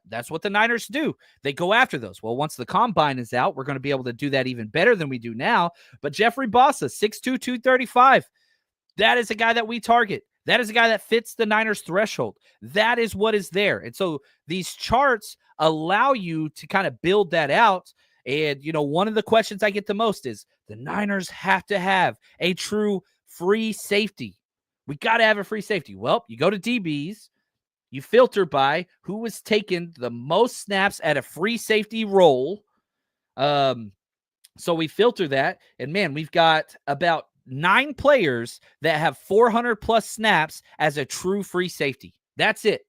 That's what the Niners do. They go after those. Well, once the combine is out, we're going to be able to do that even better than we do now. But Jeffrey Bossa, 6'2", 235, that is a guy that we target. That is a guy that fits the Niners threshold. That is what is there. And so these charts allow you to kind of build that out. And, one of the questions I get the most is the Niners have to have a true free safety. We got to have a free safety. Well, you go to DBs, you filter by who was taking the most snaps at a free safety role. So we filter that, and man, we've got about 9 players that have 400 plus snaps as a true free safety. That's it.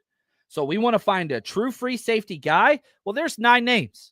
So we want to find a true free safety guy. Well, there's 9 names.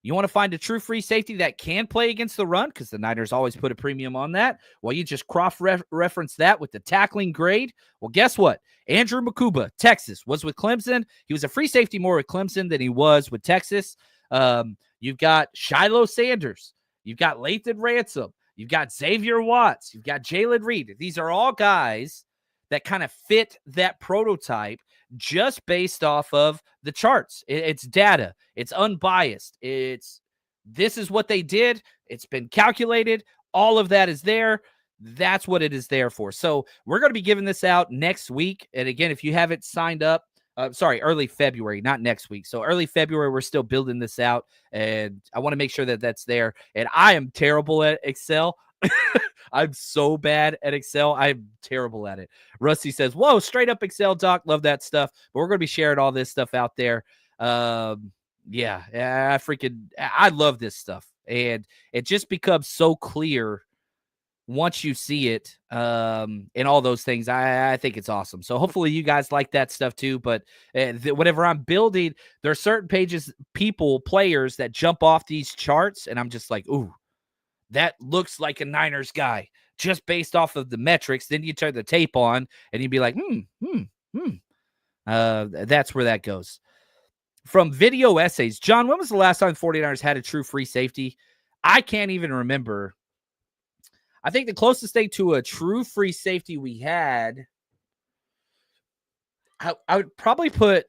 You want to find a true free safety that can play against the run, because the Niners always put a premium on that. Well, you just cross-reference that with the tackling grade. Well, guess what? Andrew Makuba, Texas, was with Clemson. He was a free safety more with Clemson than he was with Texas. You've got Shiloh Sanders. You've got Lathan Ransom. You've got Xavier Watts. You've got Jalen Reed. These are all guys that kind of fit that prototype just based off of the charts. It's data. It's unbiased. This is what they did. It's been calculated. All of that is there. That's what it is there for. So we're going to be giving this out next week. And again, if you haven't signed up, early February, not next week. So early February, we're still building this out. And I want to make sure that that's there. And I am terrible at Excel. I'm so bad at Excel. I'm terrible at it. Rusty says, whoa, straight up Excel, Doc. Love that stuff. But we're going to be sharing all this stuff out there. I love this stuff. And it just becomes so clear once you see it and all those things. I think it's awesome. So hopefully you guys like that stuff too. But whenever I'm building, there are certain pages, players that jump off these charts. And I'm just like, ooh, that looks like a Niners guy just based off of the metrics. Then you turn the tape on and you'd be like, that's where that goes. From Video Essays, John, when was the last time 49ers had a true free safety? I can't even remember. I think the closest thing to a true free safety we had, I would probably put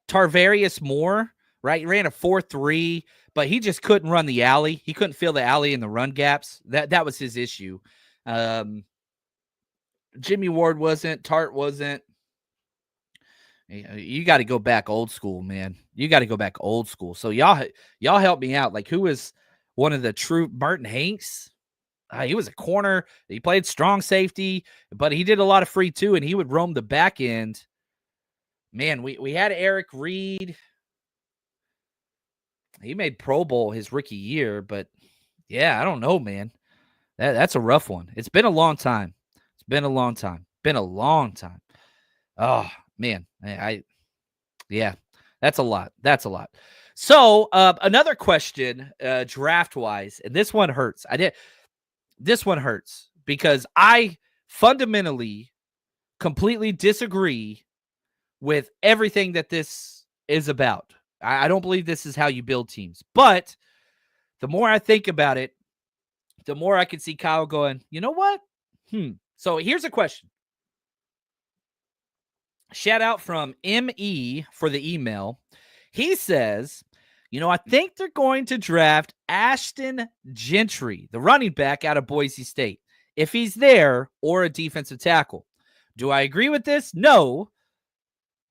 Tarvarius Moore, right? He ran a 4.3, but he just couldn't run the alley. He couldn't fill the alley in the run gaps. That was his issue. Jimmy Ward wasn't. Tart wasn't. You got to go back old school, man. You got to go back old school. So y'all help me out. Like, who was one of the true Martin Hanks? He was a corner. He played strong safety, but he did a lot of free too, and he would roam the back end. Man, we had Eric Reed. He made Pro Bowl his rookie year, but yeah, I don't know, man. That's a rough one. It's been a long time. Been a long time. Oh, man. Yeah, that's a lot. So another question, draft-wise, and this one hurts. This one hurts because I fundamentally completely disagree with everything that this is about. I don't believe this is how you build teams. But the more I think about it, the more I can see Kyle going, you know what? So here's a question. Shout out from ME for the email. He says, I think they're going to draft Ashton Gentry, the running back out of Boise State, if he's there, or a defensive tackle. Do I agree with this? No,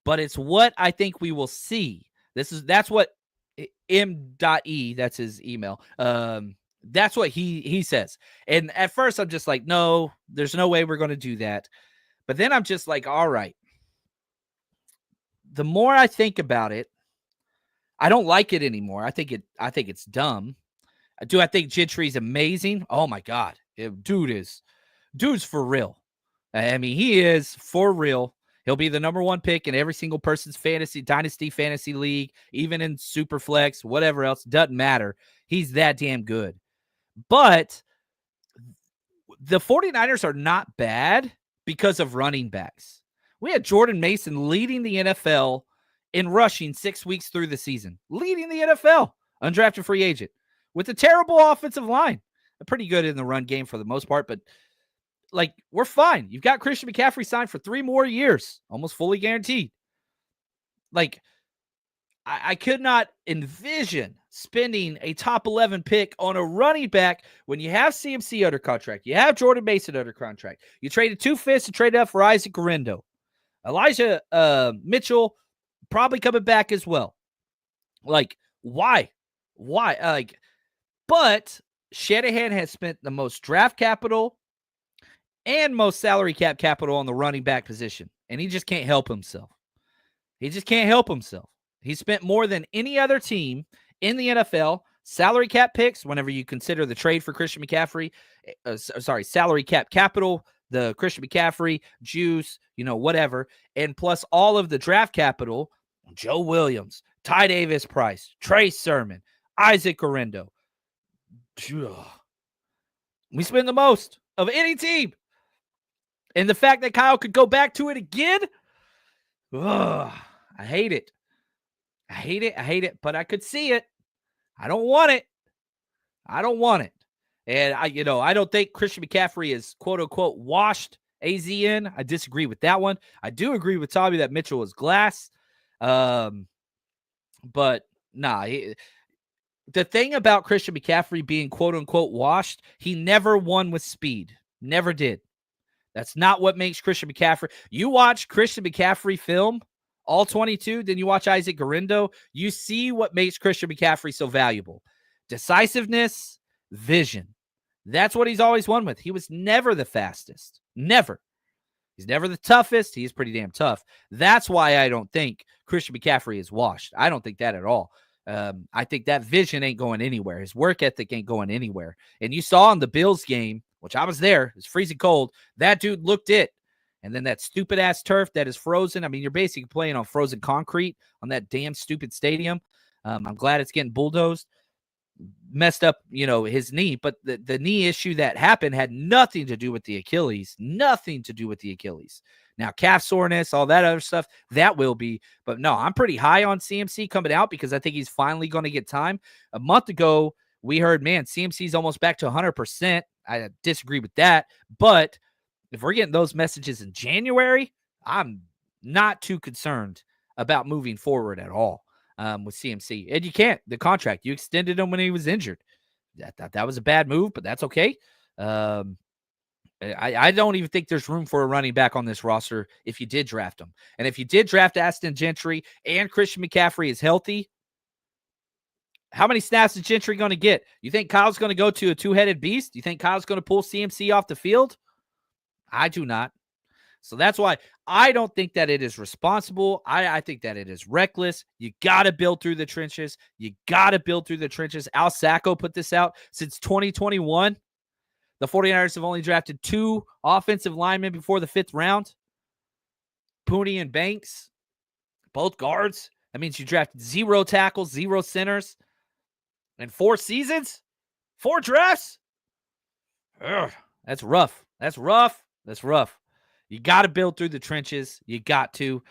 but it's what I think we will see. That's what M.E, that's his email. That's what he says. And at first I'm just like, no, there's no way we're going to do that. But then I'm just like, all right. The more I think about it, I don't like it anymore. I think it's dumb. Do I think Gentry's amazing? Oh my God. Dude's for real. I mean, he is for real. He'll be the number one pick in every single person's dynasty fantasy league, even in Superflex, whatever else. Doesn't matter. He's that damn good. But the 49ers are not bad because of running backs. We had Jordan Mason leading the NFL in rushing 6 weeks through the season. Leading the NFL, undrafted free agent, with a terrible offensive line. Pretty good in the run game for the most part, but like, we're fine. You've got Christian McCaffrey signed for 3 more years, almost fully guaranteed. Like, I could not envision spending a top 11 pick on a running back when you have CMC under contract. You have Jordan Mason under contract. You traded 2 fifths to trade up for Isaac Guerrero. Elijah Mitchell probably coming back as well. Like, why? But Shanahan has spent the most draft capital and most salary cap capital on the running back position, and he just can't help himself. He spent more than any other team in the NFL. Salary cap picks, whenever you consider the trade for Christian McCaffrey, salary cap capital, the Christian McCaffrey, juice, whatever, and plus all of the draft capital, Joe Williams, Ty Davis-Price, Trey Sermon, Isaac Guerrero. We spend the most of any team. And the fact that Kyle could go back to it again, I hate it. But I could see it. I don't want it. And I don't think Christian McCaffrey is quote unquote washed AZN. I disagree with that one. I do agree with Tommy that Mitchell is glass. But nah, the thing about Christian McCaffrey being quote unquote washed, he never won with speed. Never did. That's not what makes Christian McCaffrey. You watch Christian McCaffrey film, all 22, then you watch Isaac Guerrero, you see what makes Christian McCaffrey so valuable. Decisiveness, vision. That's what he's always won with. He was never the fastest. Never. He's never the toughest. He's pretty damn tough. That's why I don't think Christian McCaffrey is washed. I don't think that at all. I think that vision ain't going anywhere. His work ethic ain't going anywhere. And you saw in the Bills game, which I was there, it was freezing cold, that dude looked it. And then that stupid-ass turf that is frozen. I mean, you're basically playing on frozen concrete on that damn stupid stadium. I'm glad it's getting bulldozed. Messed up, his knee. But the knee issue that happened had nothing to do with the Achilles. Nothing to do with the Achilles. Now, calf soreness, all that other stuff, that will be. But no, I'm pretty high on CMC coming out because I think he's finally going to get time. A month ago, we heard, man, CMC's almost back to 100%. I disagree with that. But if we're getting those messages in January, I'm not too concerned about moving forward at all with CMC. And you can't. The contract, you extended him when he was injured. That was a bad move, but that's okay. I don't even think there's room for a running back on this roster if you did draft him. And if you did draft Aston Gentry and Christian McCaffrey is healthy, how many snaps is Gentry going to get? You think Kyle's going to go to a two-headed beast? You think Kyle's going to pull CMC off the field? I do not. So that's why I don't think that it is responsible. I think that it is reckless. You got to build through the trenches. You got to build through the trenches. Al Sacco put this out since 2021. The 49ers have only drafted 2 offensive linemen before the 5th round. Pooney and Banks, both guards. That means you drafted 0 tackles, 0 centers. In 4 seasons? 4 drafts? Ugh, that's rough. That's rough. That's rough. You got to build through the trenches. You got to.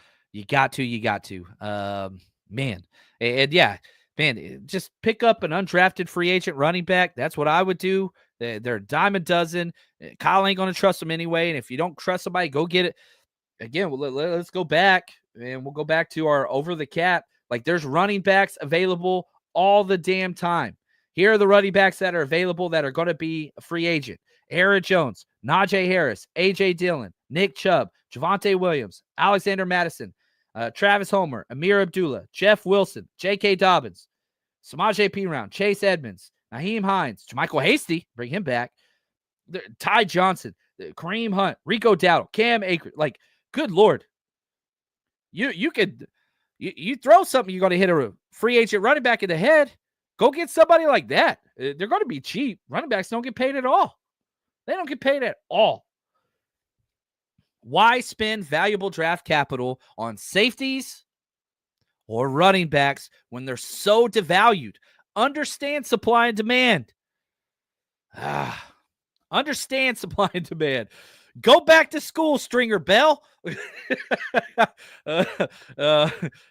Man. And yeah, man, just pick up an undrafted free agent running back. That's what I would do. They're a dime a dozen. Kyle ain't going to trust them anyway. And if you don't trust somebody, go get it. Again, let's go back, and we'll go back to our over the cap. Like, there's running backs available all the damn time. Here are the running backs that are available that are going to be a free agent. Aaron Jones, Najee Harris, A.J. Dillon, Nick Chubb, Javonte Williams, Alexander Madison, Travis Homer, Amir Abdullah, Jeff Wilson, J.K. Dobbins, Samaje Perine, Chase Edmonds, Naheem Hines, JaMychal Hasty, bring him back, Ty Johnson, Kareem Hunt, Rico Dowdle, Cam Akers. Like, good Lord. You could throw something, you're going to hit a free agent running back in the head. Go get somebody like that. They're going to be cheap. Running backs don't get paid at all. They don't get paid at all. Why spend valuable draft capital on safeties or running backs when they're so devalued? Understand supply and demand. Understand supply and demand. Go back to school, Stringer Bell.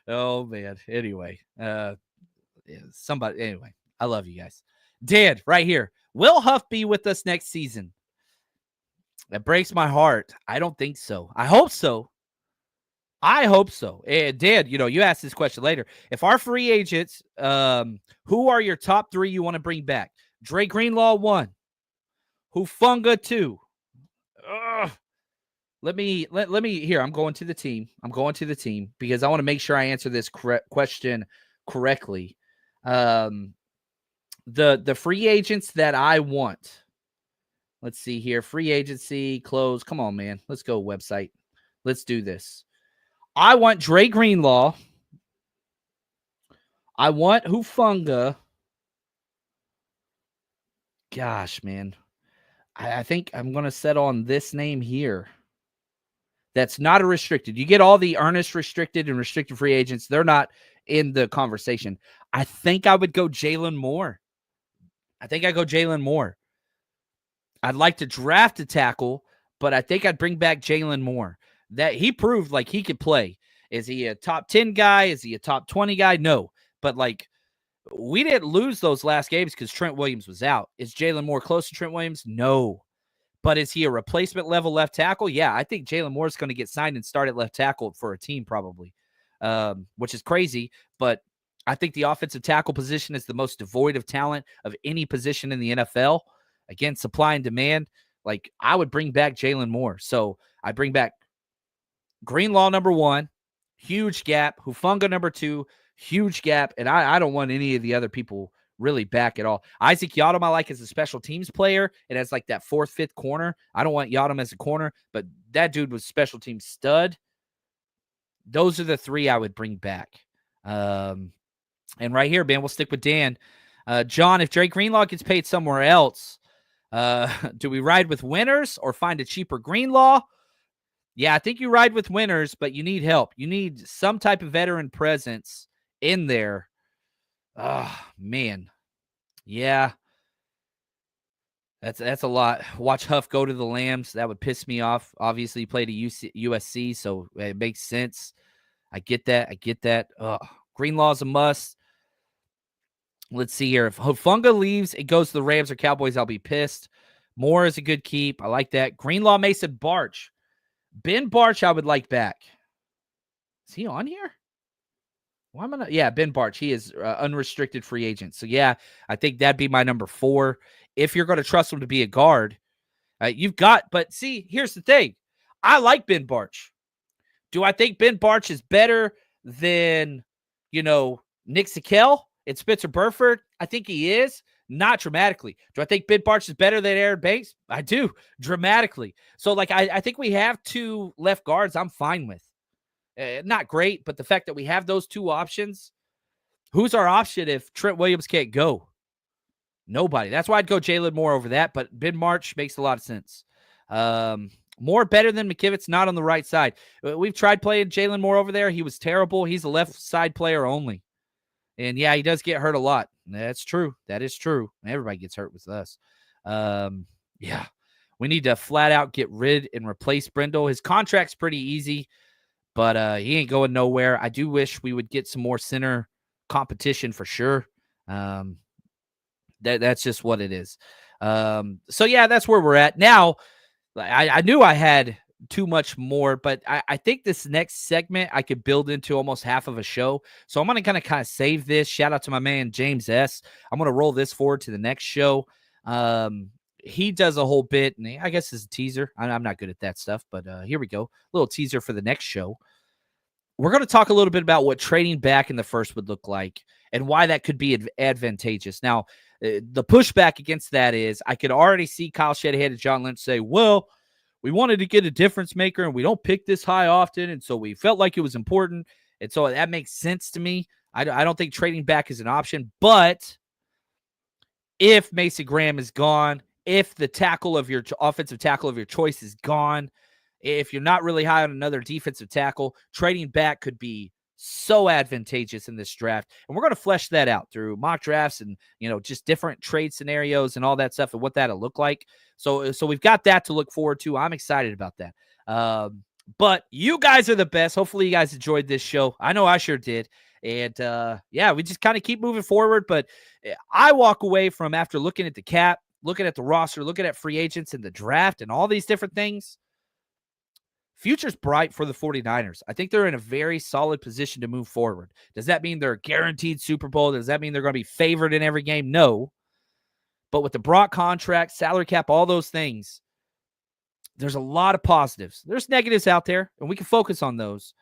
Oh, man. Anyway. Anyway, I love you guys. Dan, right here. Will Huff be with us next season? That breaks my heart. I don't think so. I hope so. And Dan, you asked this question later. If our free agents, who are your top 3 you want to bring back? Dre Greenlaw 1. Hufanga 2. Let me here. I'm going to the team because I want to make sure I answer this question correctly. The free agents that I want. Let's see here. Free agency, close. Come on, man. Let's go website. Let's do this. I want Dre Greenlaw. I want Hufanga. Gosh, man. I think I'm going to settle on this name here. That's not a restricted. You get all the earnest restricted and restricted free agents. They're not in the conversation. I think I would go Jalen Moore. I'd like to draft a tackle, but I think I'd bring back Jalen Moore. That he proved like he could play. Is he a top 10 guy? Is he a top 20 guy? No. But like, we didn't lose those last games because Trent Williams was out. Is Jalen Moore close to Trent Williams? No. But is he a replacement level left tackle? Yeah, I think Jalen Moore is going to get signed and start at left tackle for a team probably, which is crazy. But I think the offensive tackle position is the most devoid of talent of any position in the NFL. Again, supply and demand. Like, I would bring back Jalen Moore. So I bring back Greenlaw number 1, huge gap. Hufanga number 2, huge gap. And I don't want any of the other people really back at all. Isaac Yiadom I like as a special teams player. It has like that 4th, 5th corner. I don't want Yiadom as a corner, but that dude was special team stud. Those are the 3 I would bring back. And right here, man, we'll stick with Dan. John, if Drake Greenlaw gets paid somewhere else, do we ride with winners or find a cheaper Greenlaw? Yeah, I think you ride with winners, but you need help. You need some type of veteran presence in there. Oh, man. Yeah. That's a lot. Watch Huff go to the Lambs. That would piss me off. Obviously, he played at USC, so it makes sense. I get that. Greenlaw's a must. Let's see here. If Hufanga leaves, it goes to the Rams or Cowboys, I'll be pissed. Moore is a good keep. I like that. Greenlaw, Mason, Barch. Ben Barch, I would like back. Is he on here? Why am I not? Yeah, Ben Barch. He is unrestricted free agent. So, yeah, I think that'd be my number 4. If you're going to trust him to be a guard, But see, here's the thing. I like Ben Barch. Do I think Ben Barch is better than, Nick Sikel and Spencer Burford? I think he is. Not dramatically. Do I think Ben Barch is better than Aaron Banks? I do, dramatically. So, I think we have two left guards I'm fine with. Not great, but the fact that we have those two options, who's our option if Trent Williams can't go? Nobody. That's why I'd go Jalen Moore over that, but Ben Barch makes a lot of sense. Moore better than McKivitz, not on the right side. We've tried playing Jalen Moore over there. He was terrible. He's a left side player only. And, yeah, he does get hurt a lot. That's true. That is true. Everybody gets hurt with us. Yeah, we need to flat out get rid and replace Brindle. His contract's pretty easy, but he ain't going nowhere. I do wish we would get some more center competition for sure. That's just what it is. So, yeah, that's where we're at. Now, I knew I had too much more, but I think this next segment I could build into almost half of a show. So I'm going to kind of save this. Shout out to my man, James S. I'm going to roll this forward to the next show. He does a whole bit, and I guess it's a teaser. I'm not good at that stuff, but here we go. A little teaser for the next show. We're going to talk a little bit about what trading back in the first would look like and why that could be advantageous. Now, the pushback against that is I could already see Kyle Shanahan and John Lynch say, well, we wanted to get a difference maker, and we don't pick this high often, and so we felt like it was important, and so that makes sense to me. I don't think trading back is an option, but if Mason Graham is gone, if the tackle of your offensive tackle of your choice is gone, if you're not really high on another defensive tackle, trading back could be so advantageous in this draft. And we're going to flesh that out through mock drafts and, just different trade scenarios and all that stuff and what that'll look like. So we've got that to look forward to. I'm excited about that. But you guys are the best. Hopefully you guys enjoyed this show. I know I sure did. And we just kind of keep moving forward. But I walk away from, after looking at the cap, looking at the roster, looking at free agents and the draft and all these different things, future's bright for the 49ers. I think they're in a very solid position to move forward. Does that mean they're guaranteed Super Bowl? Does that mean they're going to be favored in every game? No. But with the Brock contract, salary cap, all those things, there's a lot of positives. There's negatives out there, and we can focus on those.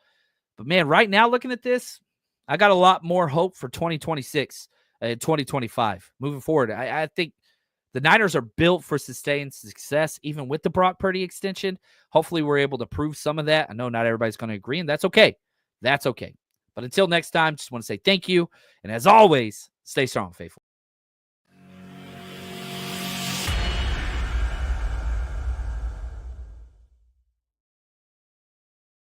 But, man, right now looking at this, I got a lot more hope for 2026 and 2025 moving forward. I think the Niners are built for sustained success, even with the Brock Purdy extension. Hopefully we're able to prove some of that. I know not everybody's going to agree, and that's okay. That's okay. But until next time, just want to say thank you. And as always, stay strong, faithful.